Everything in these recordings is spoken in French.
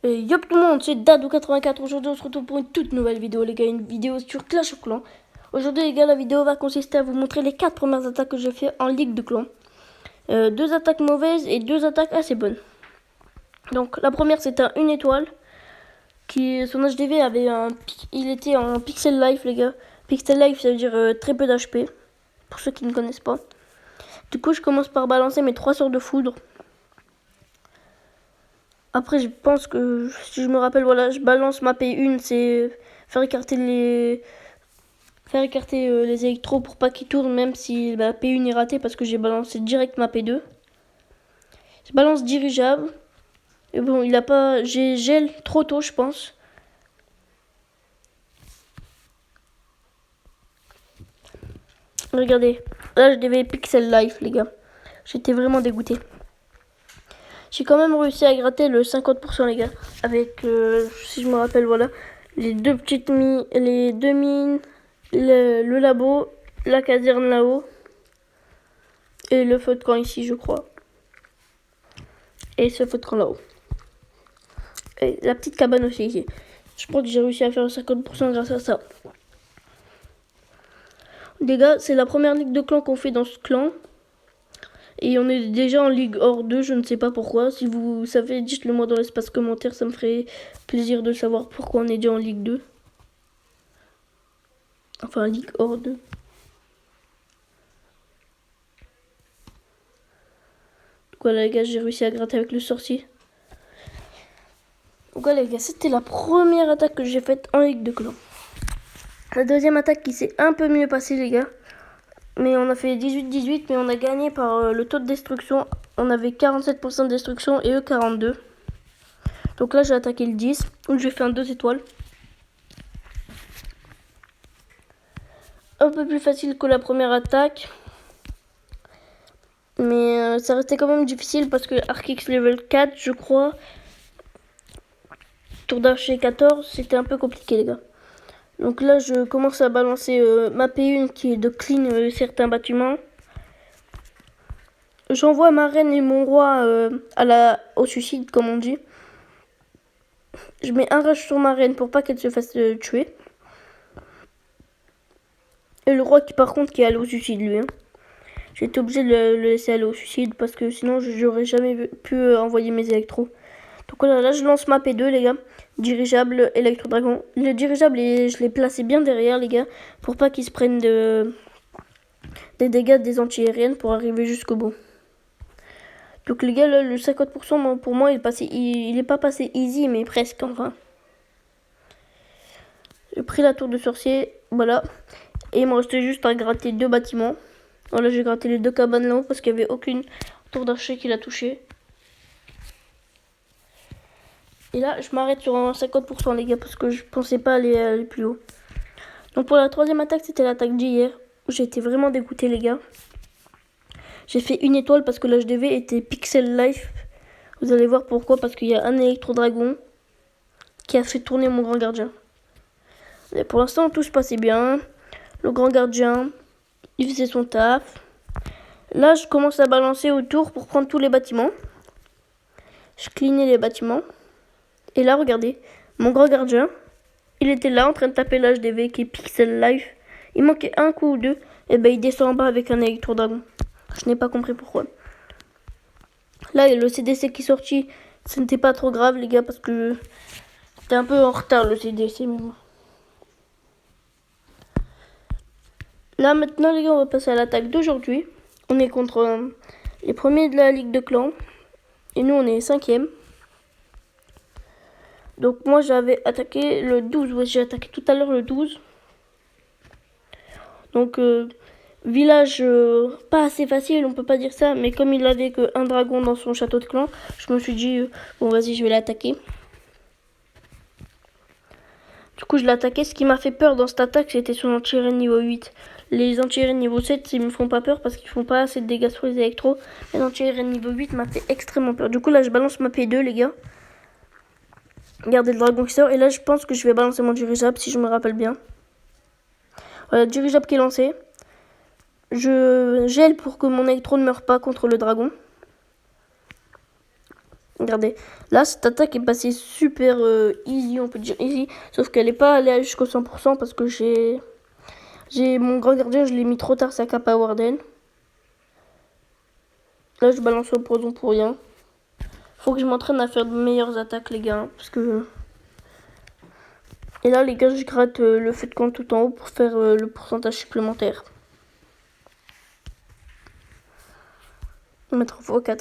Yop tout le monde, c'est Dadou84. Aujourd'hui on se retrouve pour une toute nouvelle vidéo les gars, une vidéo sur Clash of Clans. Aujourd'hui les gars, la vidéo va consister à vous montrer les 4 premières attaques que j'ai fait en Ligue de Clans. 2 attaques mauvaises et 2 attaques assez bonnes. Donc la première c'était un 1 étoile. Son HDV avait il était en Pixel Life les gars. Pixel Life ça veut dire très peu d'HP, pour ceux qui ne connaissent pas. Du coup je commence par balancer mes 3 sorts de foudre. Après, je pense que, si je me rappelle, voilà, je balance ma P1, c'est faire écarter les électros pour pas qu'ils tournent, même si la P1 est ratée, parce que j'ai balancé direct ma P2. Je balance dirigeable. Et bon, il a pas... J'ai gel trop tôt, je pense. Regardez, là, je devais Pixel Life, les gars. J'étais vraiment dégoûté. J'ai quand même réussi à gratter le 50% les gars. Avec, si je me rappelle, voilà, les deux petites mines, les deux mines, le labo, la caserne là-haut. Et le feu de camp ici, je crois. Et ce feu de camp là-haut. Et la petite cabane aussi ici. Je pense que j'ai réussi à faire le 50% grâce à ça. Les gars, c'est la première ligue de clan qu'on fait dans ce clan. Et on est déjà en Ligue hors 2, je ne sais pas pourquoi. Si vous savez, dites-le moi dans l'espace commentaire, ça me ferait plaisir de savoir pourquoi on est déjà en Ligue 2. Enfin, Ligue hors 2. Voilà les gars, j'ai réussi à gratter avec le sorcier. Voilà les gars, c'était la première attaque que j'ai faite en Ligue de clan. La deuxième attaque qui s'est un peu mieux passée les gars. Mais on a fait 18-18, mais on a gagné par le taux de destruction. On avait 47% de destruction et eux 42. Donc là j'ai attaqué le 10, donc j'ai fait un 2 étoiles. Un peu plus facile que la première attaque. Mais ça restait quand même difficile parce que Archix level 4 je crois. Tour d'archer 14, c'était un peu compliqué les gars. Donc là je commence à balancer ma P1 qui est de clean certains bâtiments. J'envoie ma reine et mon roi au suicide comme on dit. Je mets un rush sur ma reine pour pas qu'elle se fasse tuer. Et le roi qui par contre qui est allé au suicide lui. J'ai été obligé de le laisser aller au suicide parce que sinon j'aurais jamais pu envoyer mes électros. Donc voilà, là je lance ma P2 les gars. Dirigeable électro-dragon. Le dirigeable je l'ai placé bien derrière les gars. Pour pas qu'il se prenne des dégâts des anti-aériennes pour arriver jusqu'au bout. Donc les gars, là, le 50% pour moi il est pas passé easy mais presque enfin. J'ai pris la tour de sorcier, voilà. Et il me restait juste à gratter 2 bâtiments. Voilà, j'ai gratté les 2 cabanes là-haut parce qu'il n'y avait aucune tour d'archer qui l'a touché. Et là, je m'arrête sur un 50% les gars parce que je pensais pas aller plus haut. Donc pour la troisième attaque, c'était l'attaque d'hier. J'ai été vraiment dégoûté les gars. J'ai fait 1 étoile parce que l'HDV était Pixel Life. Vous allez voir pourquoi, parce qu'il y a un électro-dragon qui a fait tourner mon grand gardien. Et pour l'instant, tout se passait bien. Le grand gardien, il faisait son taf. Là, je commence à balancer autour pour prendre tous les bâtiments. Je cleanais les bâtiments. Et là, regardez, mon grand gardien, il était là en train de taper l'HDV qui est Pixel Life. Il manquait un coup ou deux. Et ben, il descend en bas avec un électro-dragon. Je n'ai pas compris pourquoi. Là, le CDC qui est sorti, ce n'était pas trop grave, les gars, parce que c'était un peu en retard le CDC. Mais bon. Là, maintenant, les gars, on va passer à l'attaque d'aujourd'hui. On est contre les premiers de la Ligue de Clans. Et nous, on est 5e. Donc, moi, j'avais attaqué le 12. Ouais, j'ai attaqué tout à l'heure le 12. Donc, village pas assez facile, on peut pas dire ça. Mais comme il avait qu'un dragon dans son château de clan, je me suis dit, bon, vas-y, je vais l'attaquer. Du coup, je l'ai attaqué. Ce qui m'a fait peur dans cette attaque, c'était son anti-aérienne niveau 8. Les anti-aériennes niveau 7, ils me font pas peur parce qu'ils font pas assez de dégâts sur les électros. Les anti-aériennes niveau 8 m'a fait extrêmement peur. Du coup, là, je balance ma P2, les gars. Regardez le dragon qui sort. Et là, je pense que je vais balancer mon dirigeable, si je me rappelle bien. Voilà, dirigeable qui est lancé. Je gèle pour que mon électro ne meure pas contre le dragon. Regardez, là cette attaque est passée super easy, on peut dire easy, sauf qu'elle n'est pas allée jusqu'au 100% parce que j'ai mon grand gardien, je l'ai mis trop tard sa cape à Warden. Là je balance le poison pour rien. Faut que je m'entraîne à faire de meilleures attaques les gars, parce que... Et là les gars je gratte le feu de camp tout en haut pour faire le pourcentage supplémentaire. On va mettre x4.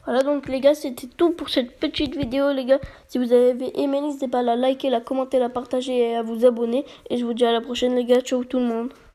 Voilà donc les gars, c'était tout pour cette petite vidéo les gars. Si vous avez aimé, n'hésitez pas à la liker, la commenter, la partager et à vous abonner. Et je vous dis à la prochaine les gars, ciao tout le monde.